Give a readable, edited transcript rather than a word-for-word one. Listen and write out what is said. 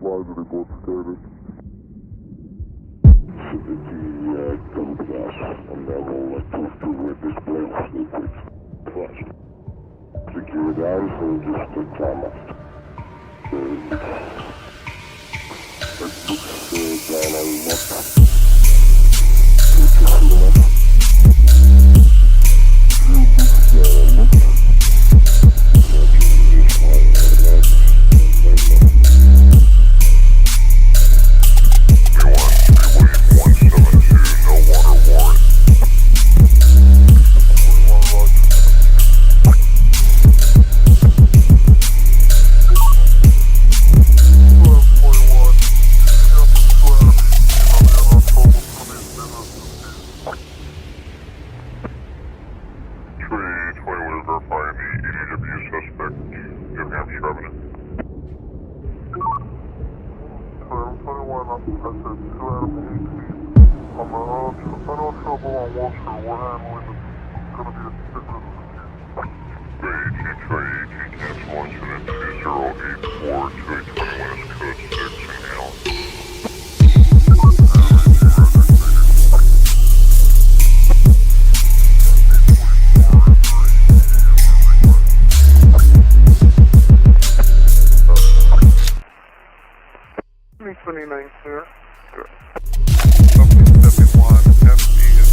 line that he got together. Double gas on level 2 with display of liquid flash. Secure guys will just climb up. Let's look down on the map. Clear. Something 71 FD